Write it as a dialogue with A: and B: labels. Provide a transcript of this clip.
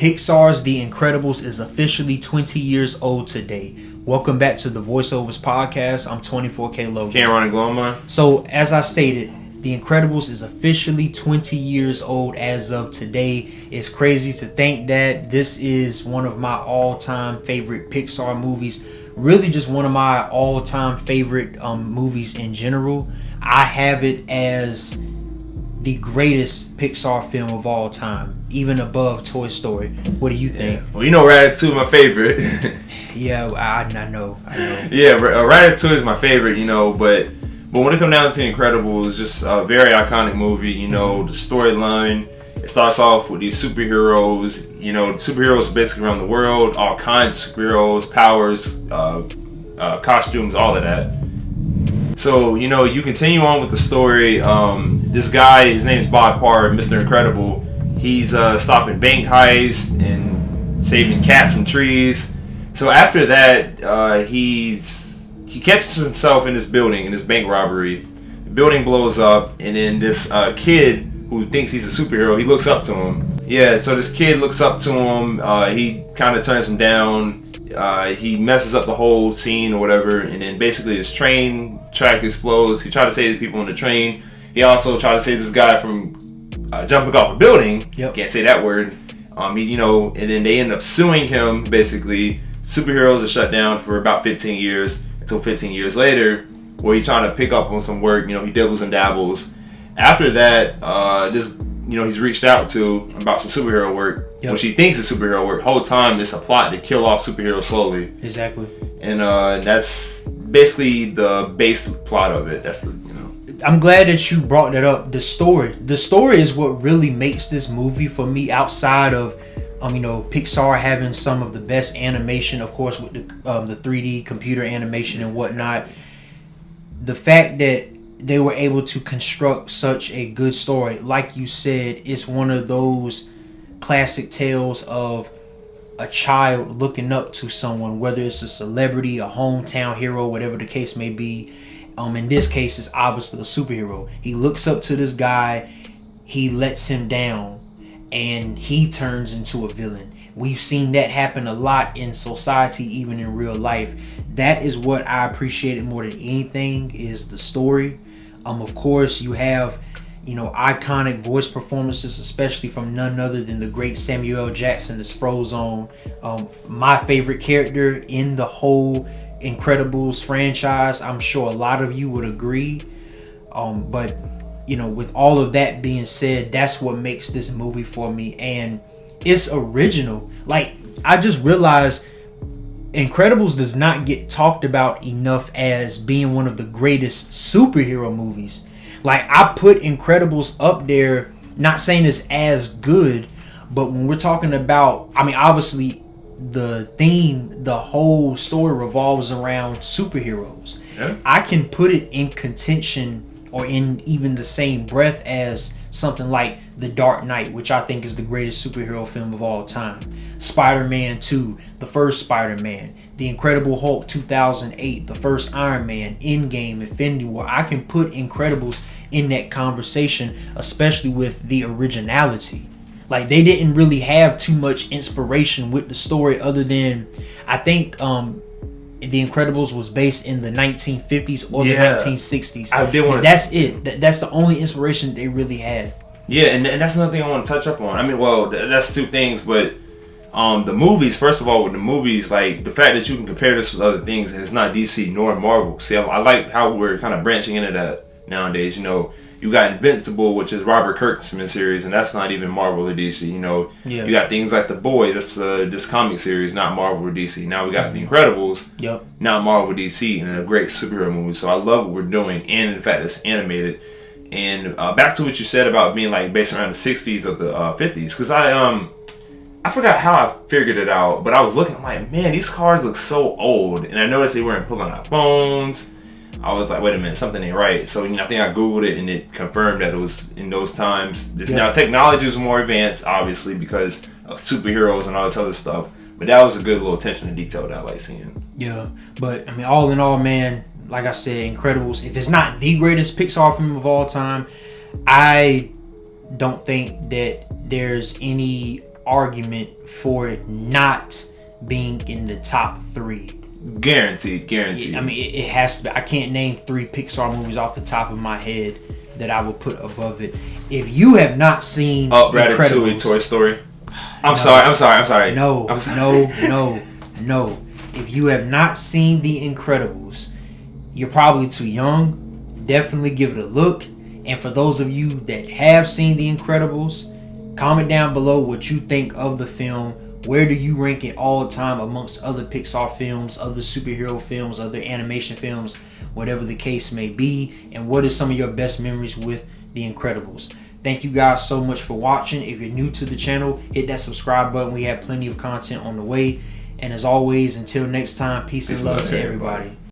A: Pixar's The Incredibles is officially 20 years old today. Welcome back to the Voiceovers Podcast. I'm 24K Logan.
B: Cameron and Gloma.
A: So, as I stated, The Incredibles is officially 20 years old as of today. It's crazy to think that this is one of my all-time favorite Pixar movies. Really just one of my all-time favorite movies in general. I have it as the greatest Pixar film of all time, even above Toy Story. What do you think?
B: Yeah. Well, you know Ratatouille my favorite.
A: Yeah, I know.
B: Yeah, Ratatouille is my favorite, but when it comes down to The Incredibles, it's just a very iconic movie. The storyline, it starts off with these superheroes. The superheroes basically around the world, all kinds of superheroes, powers, costumes, all of that. So, you continue on with the story. This guy, his name's Bob Parr, Mr. Incredible. He's stopping bank heists and saving cats from trees. So after that, he catches himself in this building, in this bank robbery. The building blows up, and then this kid who thinks he's a superhero, he looks up to him. Yeah, so this kid looks up to him. He kind of turns him down. He messes up the whole scene or whatever, and then basically this train track explodes. He tried to save the people on the train. He also tried to save this guy from jumping off a building.
A: Yep. Can't
B: say that word. And then they end up suing him. Basically, superheroes are shut down for about 15 years until 15 years later, where he's trying to pick up on some work. He dibbles and dabbles. After that, he's reached out to about some superhero work, which he thinks is superhero work. Whole time, it's a plot to kill off superheroes slowly.
A: Exactly.
B: And that's basically the base plot of it. That's
A: I'm glad that you brought that up. The story is what really makes this movie for me. Outside of, Pixar having some of the best animation, of course, with the 3D computer animation and whatnot. The fact that they were able to construct such a good story, like you said, it's one of those classic tales of a child looking up to someone, whether it's a celebrity, a hometown hero, whatever the case may be. In this case, it's obviously a superhero. He looks up to this guy, he lets him down, and he turns into a villain. We've seen that happen a lot in society, even in real life. That is what I appreciated more than anything, is the story. Of course, you have, iconic voice performances, especially from none other than the great Samuel L. Jackson as Frozone. My favorite character in the whole Incredibles franchise. I'm sure a lot of you would agree. But with all of that being said, that's what makes this movie for me. And it's original. Like, I just realized Incredibles does not get talked about enough as being one of the greatest superhero movies. Like, I put Incredibles up there, not saying it's as good, but when we're talking about, obviously the theme, the whole story revolves around superheroes.
B: Yeah.
A: I can put it in contention or in even the same breath as something like The Dark Knight, which I think is the greatest superhero film of all time. Spider-Man 2, the first Spider-Man. The Incredible Hulk 2008, the first Iron Man, Endgame, Infinity War. I can put Incredibles in that conversation, especially with the originality. Like, they didn't really have too much inspiration with the story other than, I think, The Incredibles was based in the 1950s or the 1960s.
B: I did want to.
A: That's it. That's the only inspiration they really had.
B: Yeah, and that's another thing I want to touch up on. That's two things, but the movies. First of all, with the movies, like the fact that you can compare this with other things, and it's not DC nor Marvel. See, I like how we're kind of branching into that nowadays. You got Invincible, which is Robert Kirkman series, and that's not even Marvel or DC. You got things like The Boys. That's this comic series, not Marvel or DC. Now we got The Incredibles, not Marvel or DC, and a great superhero movie. So I love what we're doing, and the fact it's animated. And back to what you said about being like based around the 60s or the 50s, because I forgot how I figured it out, but I was looking, I'm like, man, these cars look so old, and I noticed they weren't pulling out phones. I was like, wait a minute, something ain't right. So, I think I Googled it, and it confirmed that it was in those times. Yeah. Now, technology was more advanced, obviously, because of superheroes and all this other stuff. But that was a good little attention to detail that I like seeing.
A: Yeah, but, all in all, man, like I said, Incredibles, if it's not the greatest Pixar film of all time, I don't think that there's any argument for it not being in the top 3.
B: Guaranteed.
A: I mean, it has to be. I can't name 3 Pixar movies off the top of my head that I would put above it. If you have not seen
B: Ratatouille, Toy Story. I'm sorry.
A: No. If you have not seen The Incredibles, you're probably too young. Definitely give it a look. And for those of you that have seen The Incredibles, comment down below what you think of the film. Where do you rank it all time amongst other Pixar films, other superhero films, other animation films, whatever the case may be? And what is some of your best memories with The Incredibles? Thank you guys so much for watching. If you're new to the channel, hit that subscribe button. We have plenty of content on the way. And as always, until next time, peace and love to everybody.